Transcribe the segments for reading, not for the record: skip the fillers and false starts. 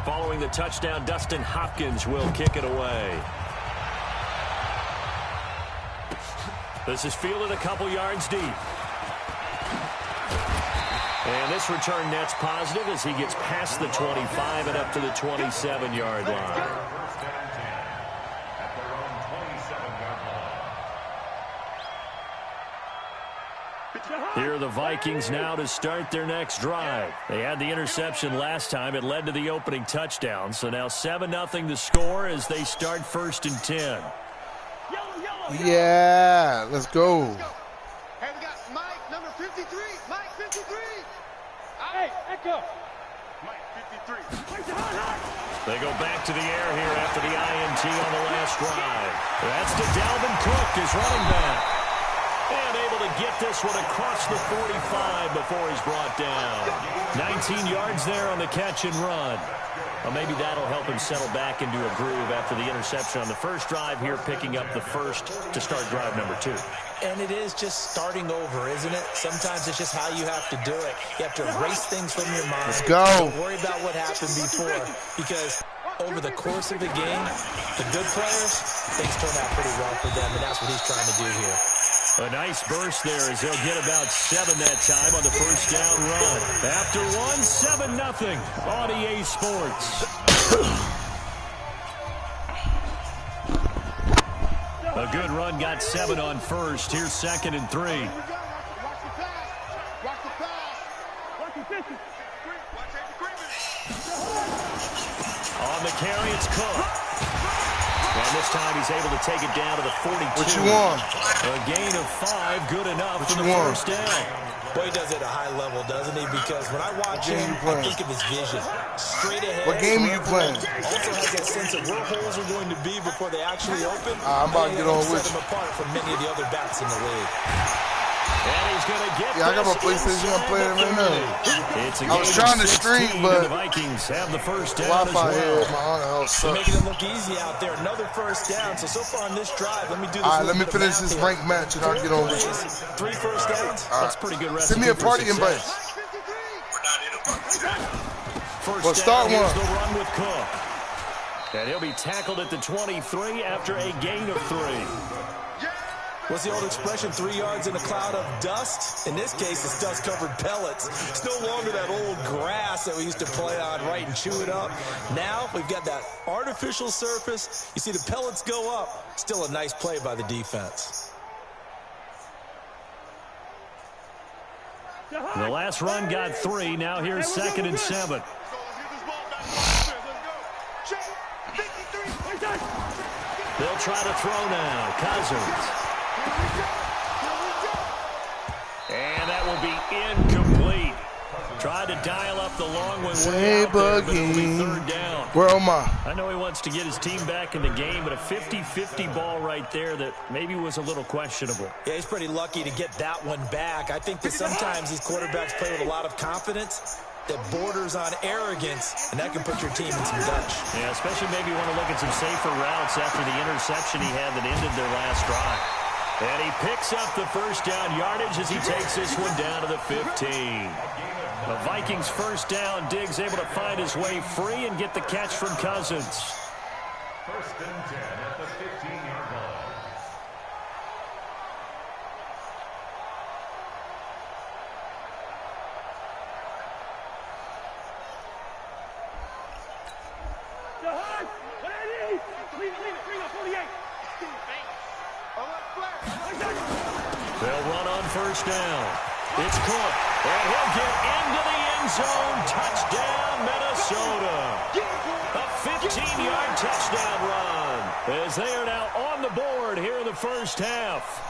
Following the touchdown, Dustin Hopkins will kick it away. This is fielded a couple yards deep. And this return net's positive as he gets past the 25 and up to the 27-yard line. Here are the Vikings now to start their next drive. They had the interception last time. It led to the opening touchdown. So now 7-0 to score as they start 1st and 10. Yeah, let's go. Hey, we got Mike, number 53. Mike, 53. Hey, Echo. Mike, 53. They go back to the air here after the INT on the last drive. That's to Dalvin Cook, his running back. And able to get this one across the 45 before he's brought down. 19 yards there on the catch and run. Well, maybe that'll help him settle back into a groove after the interception on the first drive here, picking up the first to start drive number 2. And it is just starting over, isn't it? Sometimes it's just how you have to do it. You have to erase things from your mind. Let's go. Don't worry about what happened before, because over the course of the game, the good players, things turn out pretty well for them, and that's what he's trying to do here. A nice burst there as they'll get about 7 that time on the first down run. After 7-0 on EA Sports. A good run, got 7 on first. Here's 2nd and 3. Watch the pass. Watch the pass. Watch the 50. On the carry, it's Cook. And this time he's able to take it down to the 42. What you want? A gain of 5, good enough What for you the want? first down. Boy, he does it at a high level, doesn't he? Because when I watch What game him, you playing? I think of his vision. Straight ahead. What game are you playing? Also has that sense of where holes are going to be before they actually open. I'm about to get on with set him apart from many of the other backs in the league. And he's going to get Yeah, I got my this PlayStation. I'm playing it right now. It's a I was gain trying of to stream, 16, but and the Vikings have the first down as Wi-Fi here well. at my aunt's house They're sucks. making it look easy out there. Another first down. So far on this drive, let me do this. All right, let me little bit of finish this math here. ranked match and I'll get on with you. 3 first downs. That's pretty good recipe. Send me a for party invite. success. First Well, start down, here's one. the run with Cook. And he'll be tackled at the 23 after a gain of 3. What's the old expression? 3 yards in a cloud of dust? In this case, it's dust-covered pellets. It's no longer that old grass that we used to play on, right, and chew it up. Now we've got that artificial surface. You see the pellets go up. Still a nice play by the defense. The last run got 3. Now here's 2nd and 7. They'll try to throw now. Cousins. And that will be incomplete. Tried to dial up the long one way out there, but it'll be 3rd down. Where am I? I know he wants to get his team back in the game, but a 50-50 ball right there that maybe was a little questionable. Yeah, he's pretty lucky to get that one back. I think that sometimes these quarterbacks play with a lot of confidence that borders on arrogance, and that can put your team in some dutch. Yeah, especially maybe you want to look at some safer routes after the interception he had that ended their last drive. And he picks up the first down yardage as he takes this one down to the 15. The Vikings first down. Diggs able to find his way free and get the catch from Cousins. 1st and 10 at the 15-yard line. They'll run on first down. It's Cook, and he'll get into the end zone. Touchdown, Minnesota. A 15-yard touchdown run as they are now on the board here in the first half.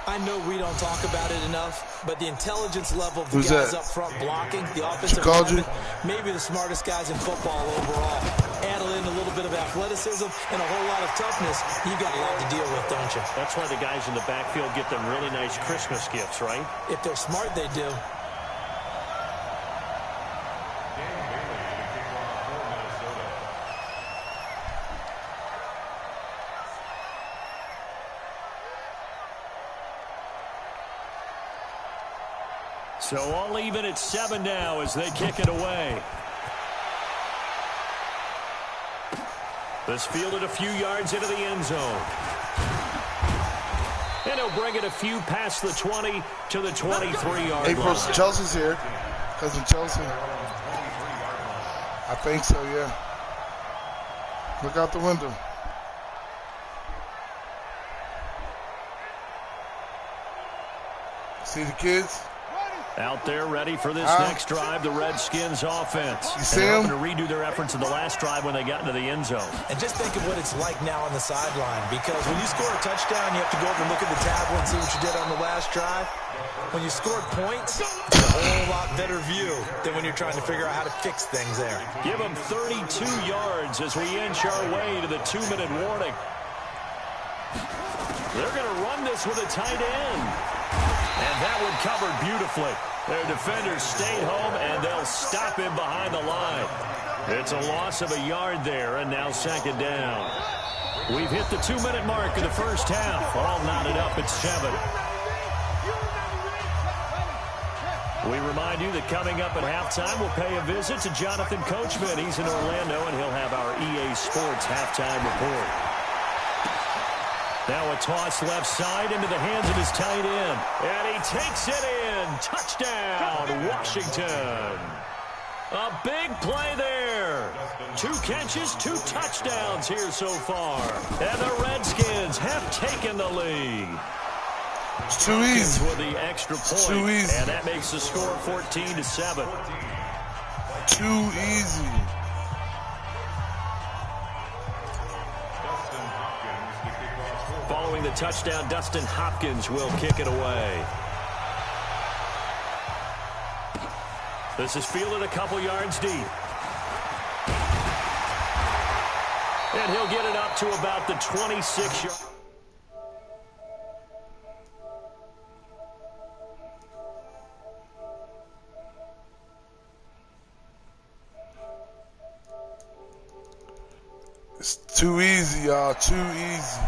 I know we don't talk about it enough, but the intelligence level of the Who's guys that? up front blocking, the offensive called you? linemen, maybe the smartest guys in football overall. Add in a little bit of athleticism and a whole lot of toughness, you got a lot to deal with, don't you? That's why the guys in the backfield get them really nice Christmas gifts, right? If they're smart, they do. So all even at 7 now as they kick it away. This fielded a few yards into the end zone. And he'll bring it a few past the 20 to the 23-yard line. April Chelsea's here. Cousin Chelsea. I think so, yeah. Look out the window. See the kids? Out there ready for this next drive, the Redskins offense. You see them? them? To redo their efforts in the last drive when they got into the end zone. And just think of what it's like now on the sideline, because when you score a touchdown, you have to go over and look at the tablet and see what you did on the last drive. When you scored points, it's a whole lot better view than when you're trying to figure out how to fix things there. Give them 32 yards as we inch our way to the 2-minute warning. They're going to run this with a tight end. And that one covered beautifully. Their defenders stayed home, and they'll stop him behind the line. It's a loss of a yard there, and now second down. We've hit the 2-minute mark of the first half. All knotted up at 7. We remind you that coming up at halftime, we'll pay a visit to Jonathan Coachman. He's in Orlando, and he'll have our EA Sports halftime report. Now a toss left side into the hands of his tight end. And he takes it in. Touchdown, Washington. A big play there. 2 catches, 2 touchdowns here so far. And the Redskins have taken the lead. It's too easy. With the extra point. It's too easy. And that makes the score 14-7. Too easy. Following the touchdown, Dustin Hopkins will kick it away. This is fielded a couple yards deep. And he'll get it up to about the 26-yard. It's too easy, y'all. Too easy.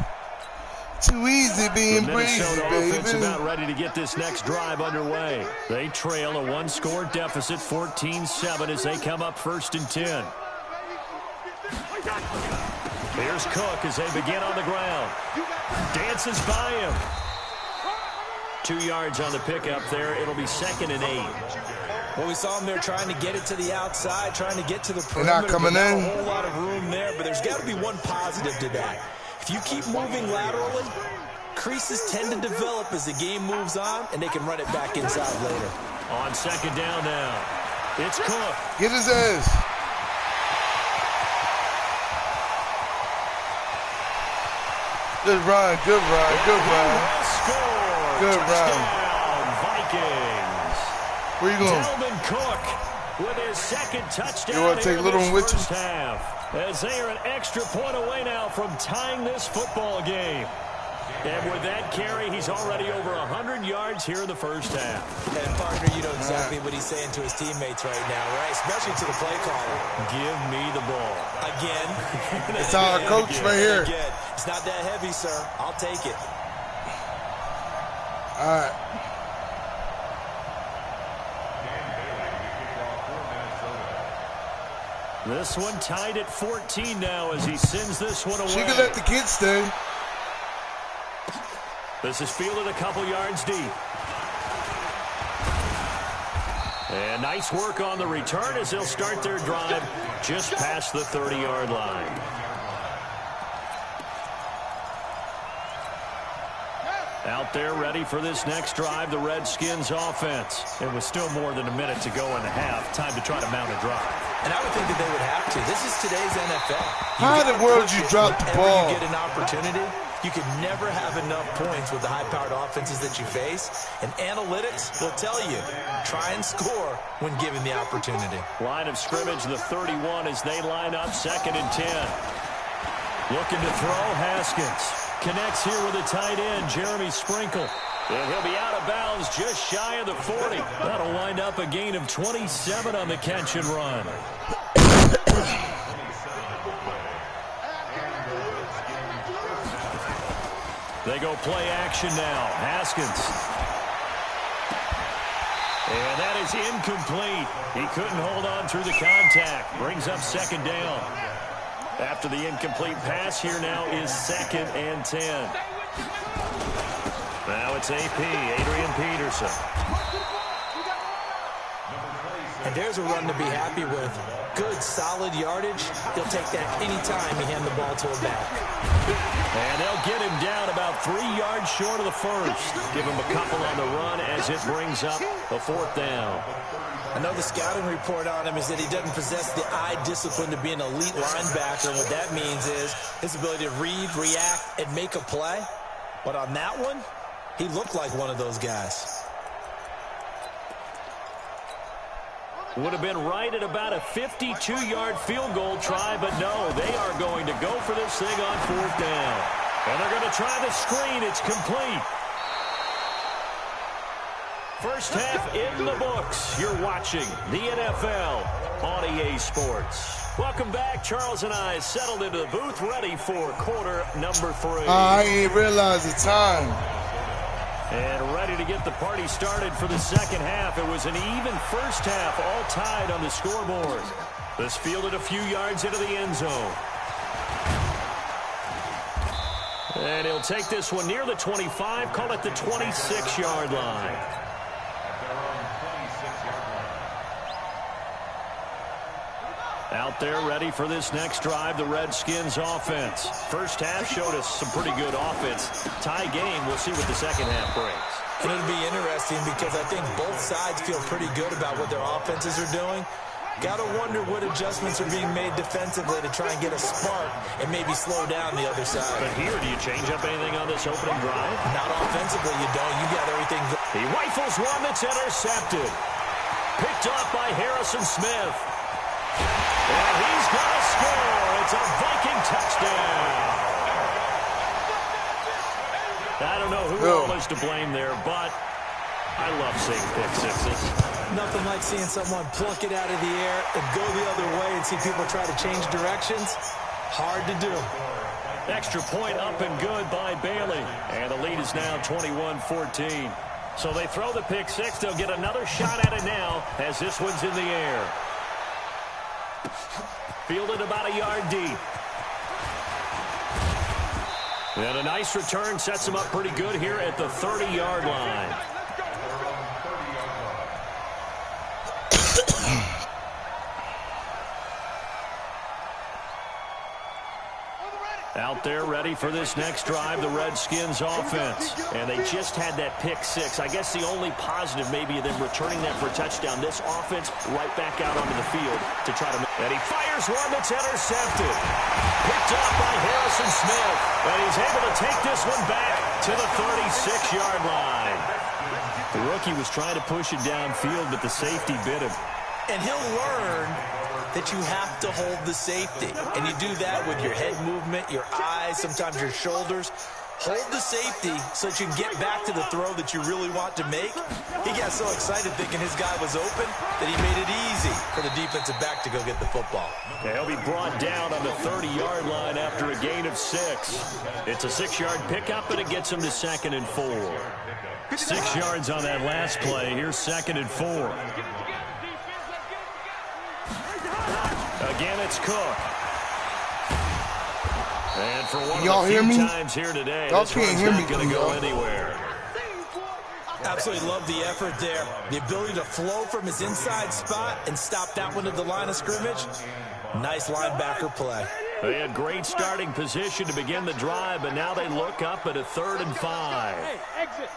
Too easy being breezy, Offense baby. about ready to get this next drive underway. They trail a 1-score deficit, 14-7, as they come up 1st and 10. Here's Cook as they begin on the ground. Dances by him. 2 yards on the pickup there. It'll be 2nd and 8. Well, we saw him there trying to get it to the outside, trying to get to the perimeter. They're not coming in. A whole lot of room there, but there's got to be one positive to that. If you keep moving laterally, creases tend to develop as the game moves on, and they can run it back inside later. On 2nd down now, it's Cook. Get his ass. Good run, good run, good run. Score. Good run. Touchdown, Vikings. Where you going? Dalvin Cook with his 2nd touchdown. You want to take in Little this one with you? first half, as they are an extra point away now from tying this football game. And with that carry, he's already over 100 yards here in the first half. And, partner, you know exactly what he's saying to his teammates right now, right? Especially to the play caller. Give me the ball. Again. It's our coach right here. Again. It's not that heavy, sir. I'll take it. All right. This one tied at 14 now as he sends this one away. She can let the kids stay. This is fielded a couple yards deep. And nice work on the return as they'll start their drive just past the 30-yard line. Out there ready for this next drive, the Redskins offense. And with still more than a minute to go in the half, time to try to mount a drive. And I would think that they would have to. This is today's NFL. How in the world did you drop the ball? You get an opportunity. You can never have enough points with the high-powered offenses that you face. And analytics will tell you, try and score when given the opportunity. Line of scrimmage, the 31 as they line up 2nd and 10. Looking to throw, Haskins. Connects here with a tight end, Jeremy Sprinkle. And he'll be out of bounds just shy of the 40. That'll wind up a gain of 27 on the catch and run. They go play action now. Haskins. And that is incomplete. He couldn't hold on through the contact. Brings up 2nd down. After the incomplete pass, here now is 2nd and 10. Now it's AP, Adrian Peterson. And there's a run to be happy with. Good, solid yardage. He'll take that anytime you hand the ball to a back. And they'll get him down about 3 yards short of the first. Give him a couple on the run as it brings up a 4th down. I know the scouting report on him is that he doesn't possess the eye discipline to be an elite linebacker. And what that means is his ability to read, react, and make a play. But on that one, he looked like one of those guys. Would have been right at about a 52-yard field goal try, but no, they are going to go for this thing on 4th down. And they're going to try the screen. It's complete. First half in the books. You're watching the NFL on EA Sports. Welcome back. Charles and I settled into the booth, ready for quarter number 3. I ain't realized the time. And ready to get the party started for the second half. It was an even first half, all tied on the scoreboard. This fielded a few yards into the end zone. And he'll take this one near the 25, call it the 26-yard line. Out there ready for this next drive, the Redskins offense. First half showed us some pretty good offense. Tie game, we'll see what the second half brings. And it'll be interesting because I think both sides feel pretty good about what their offenses are doing. Got to wonder what adjustments are being made defensively to try and get a spark and maybe slow down the other side. But here, do you change up anything on this opening drive? Not offensively, you don't. You got everything. He rifles one that's intercepted. Picked up by Harrison Smith. And he's going to score. It's a Viking touchdown. I don't know who all is to blame there, but I love seeing pick sixes. Nothing like seeing someone pluck it out of the air and go the other way and see people try to change directions. Hard to do. Extra point up and good by Bailey. And the lead is now 21-14. So they throw the pick six. They'll get another shot at it now as this one's in the air. Fielded about a yard deep. And a nice return sets him up pretty good here at the 30-yard line. Out there ready for this next drive, the Redskins offense. And they just had that pick six. I guess the only positive maybe of them returning that for a touchdown. This offense right back out onto the field to try to... And he fires one that's intercepted. Picked up by Harrison Smith. And he's able to take this one back to the 36-yard line. The rookie was trying to push it downfield, but the safety bit him. And he'll learn that you have to hold the safety. And you do that with your head movement, your eyes, sometimes your shoulders. Hold the safety so that you can get back to the throw that you really want to make. He got so excited thinking his guy was open that he made it easy for the defensive back to go get the football. Okay, he'll be brought down on the 30-yard line after a gain of 6. It's a 6-yard pickup, and it gets him to 2nd and 4. 6 yards on that last play. Here's 2nd and 4. Again, it's Cook. And for one of the few times here today, this one's not going to go anywhere. Absolutely love the effort there. The ability to flow from his inside spot and stop that one at the line of scrimmage. Nice linebacker play. They had great starting position to begin the drive, but now they look up at a 3rd and 5. Hey, exit.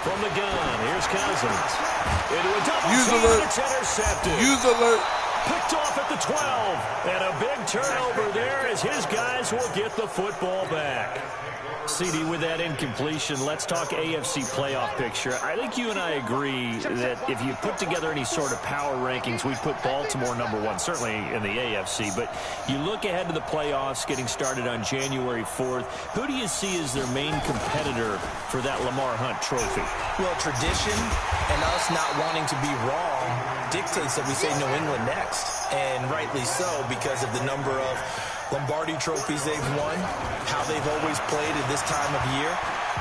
From the gun, here's Cousins. Into a double Use team, alert. it's intercepted. Use alert. Picked off at the 12. And a big turnover there as his guys will get the football back. CD, with that incompletion, let's talk AFC playoff picture. I think you and I agree that if you put together any sort of power rankings, we'd put Baltimore #1, certainly in the AFC. But you look ahead to the playoffs getting started on January 4th. Who do you see as their main competitor for that Lamar Hunt trophy? Well, tradition and us not wanting to be wrong dictates that we say New England next. And rightly so, because of the number of Lombardi trophies they've won, how they've always played at this time of year.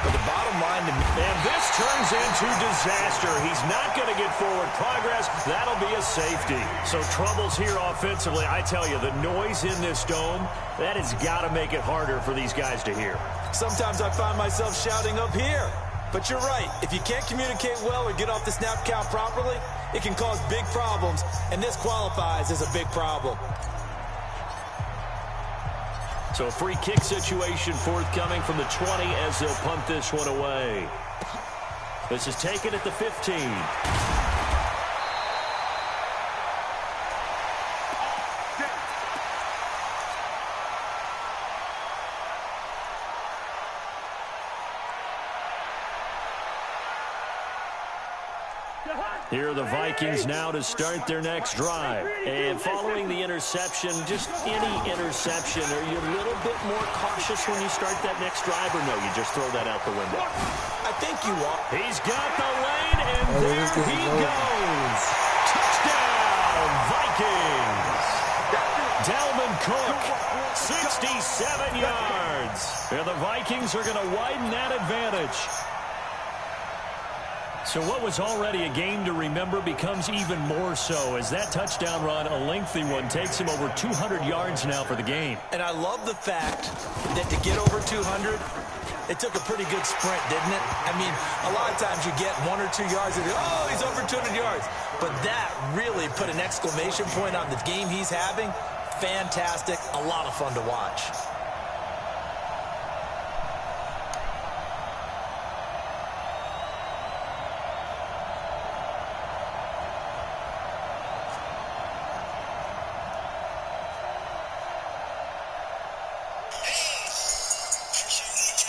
But the bottom line to me... And this turns into disaster. He's not going to get forward progress. That'll be a safety. So troubles here offensively. I tell you, the noise in this dome, that has got to make it harder for these guys to hear. Sometimes I find myself shouting up here. But you're right. If you can't communicate well or get off the snap count properly, it can cause big problems. And this qualifies as a big problem. So a free kick situation forthcoming from the 20 as they'll punt this one away. This is taken at the 15. Here are the Vikings now to start their next drive. And following the interception, just any interception, are you a little bit more cautious when you start that next drive, or no, you just throw that out the window? I think you are. He's got the lane, and there he goes. Touchdown, Vikings. Dalvin Cook, 67 yards. And the Vikings are going to widen that advantage. So what was already a game to remember becomes even more so as that touchdown run, a lengthy one, takes him over 200 yards now for the game. And I love the fact that to get over 200, it took a pretty good sprint, didn't it? I mean, a lot of times you get 1 or 2 yards and oh, he's over 200 yards. But that really put an exclamation point on the game he's having. Fantastic. A lot of fun to watch.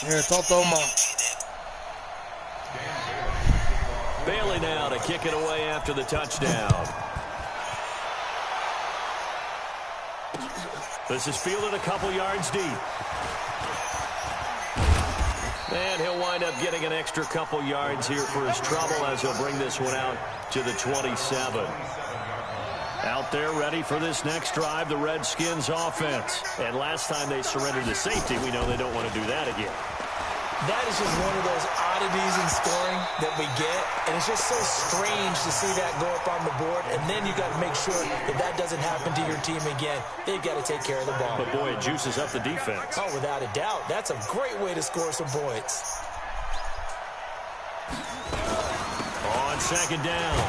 Yeah, toma. Bailey now to kick it away after the touchdown. This is fielded a couple yards deep. And he'll wind up getting an extra couple yards here for his trouble as he'll bring this one out to the 27. Out there ready for this next drive, the Redskins offense. And last time they surrendered the safety, we know they don't want to do that again. That is just one of those oddities in scoring that we get. And it's just so strange to see that go up on the board. And then you got to make sure that that doesn't happen to your team again. They've got to take care of the ball. But boy, it juices up the defense. Oh, without a doubt. That's a great way to score some points. On second down,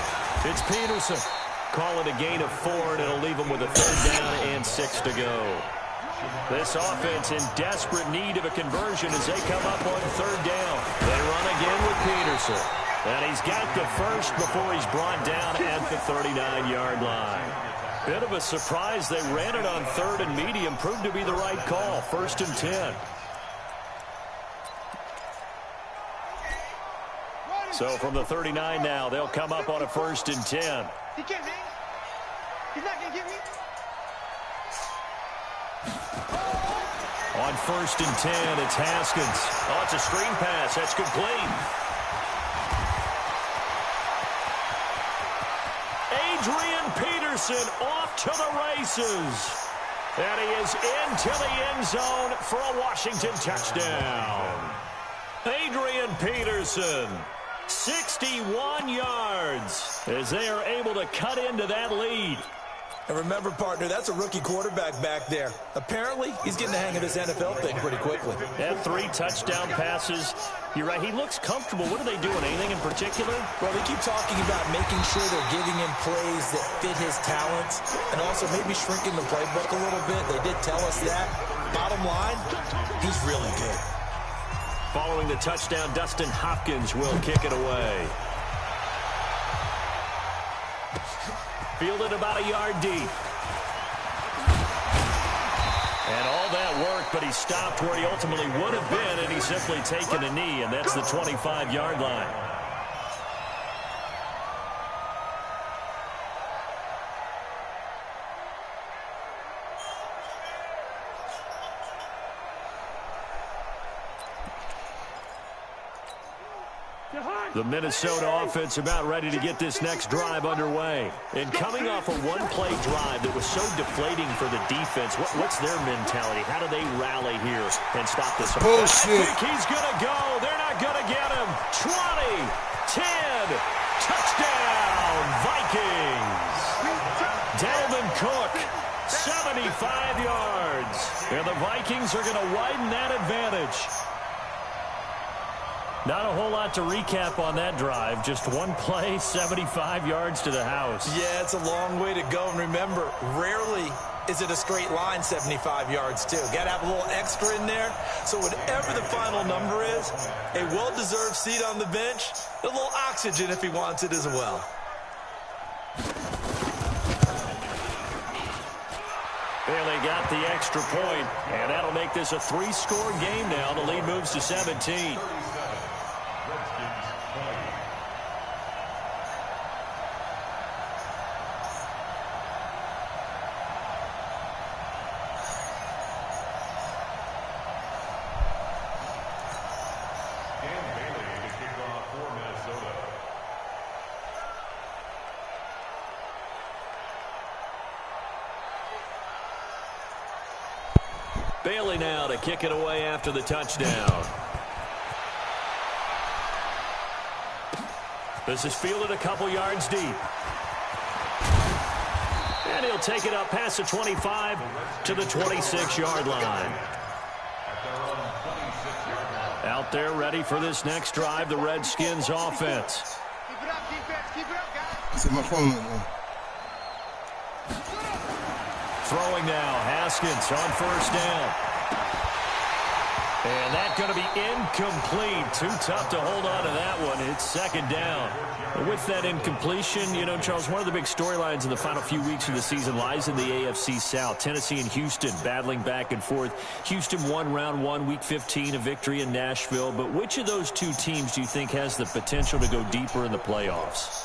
it's Peterson. Call it a gain of 4, and it'll leave them with a 3rd down and 6 to go. This offense in desperate need of a conversion as they come up on 3rd down. They run again with Peterson. And he's got the first before he's brought down at the 39-yard line. Bit of a surprise. They ran it on 3rd and medium. Proved to be the right call. 1st and 10. So from the 39 now, they'll come up on a 1st and 10. He can't hang. He's not going to get me. On 1st and 10, it's Haskins. Oh, it's a screen pass. That's complete. Adrian Peterson off to the races. And he is into the end zone for a Washington touchdown. Adrian Peterson, 61 yards as they are able to cut into that lead. And remember, partner, that's a rookie quarterback back there. Apparently, he's getting the hang of this NFL thing pretty quickly. Had 3 touchdown passes. You're right, he looks comfortable. What are they doing? Anything in particular? Well, they keep talking about making sure they're giving him plays that fit his talents and also maybe shrinking the playbook a little bit. They did tell us that. Bottom line, he's really good. Following the touchdown, Dustin Hopkins will kick it away. Fielded about a yard deep. And all that work, but he stopped where he ultimately would have been, and he's simply taken a knee, and that's the 25-yard line. The Minnesota offense about ready to get this next drive underway. And coming off a one-play drive that was so deflating for the defense, what's their mentality? How do they rally here and stop this? Bullshit. I think he's going to go. They're not they're going to get him. 20, 10, touchdown, Vikings. Dalvin Cook, 75 yards. And the Vikings are going to widen that advantage. Not a whole lot to recap on that drive. Just one play, 75 yards to the house. Yeah, it's a long way to go. And remember, rarely is it a straight line 75 yards, too. Got to have a little extra in there. So whatever the final number is, a well-deserved seat on the bench, a little oxygen if he wants it as well. Bailey got the extra point, and that'll make this a 3-score game now. The lead moves to 17. Bailey now to kick it away after the touchdown. This is fielded a couple yards deep. And he'll take it up past the 25 to the 26-yard line. Out there ready for this next drive, the Redskins offense. Keep it up, defense. Keep it up, guys. I said my phone went on. Throwing now, Haskins on first down. And that's going to be incomplete. Too tough to hold on to that one. It's second down. With that incompletion, you know, Charles, one of the big storylines in the final few weeks of the season lies in the AFC South. Tennessee and Houston battling back and forth. Houston won round 1, week 15, a victory in Nashville. But which of those two teams do you think has the potential to go deeper in the playoffs?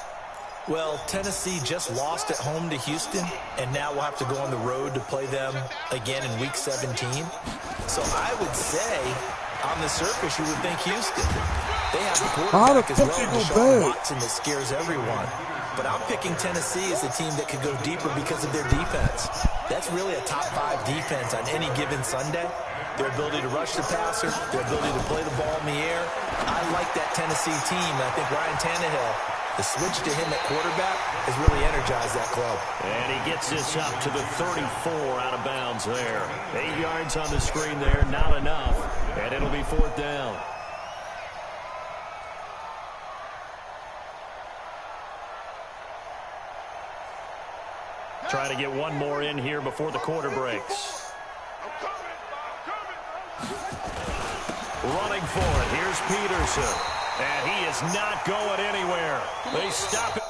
Well, Tennessee just lost at home to Houston, and now we'll have to go on the road to play them again in Week 17. So I would say, on the surface, you would think Houston. They have a quarterback as well, Deshaun Watson, that scares everyone. But I'm picking Tennessee as a team that could go deeper because of their defense. That's really a top 5 defense on any given Sunday. Their ability to rush the passer, their ability to play the ball in the air. I like that Tennessee team, and I think Ryan Tannehill, the switch to him at quarterback has really energized that club. And he gets this up to the 34 out of bounds there. 8 yards on the screen there, not enough. And it'll be fourth down. Try to get one more in here before the quarter breaks. Running for it. Here's Peterson. And he is not going anywhere. They stop it.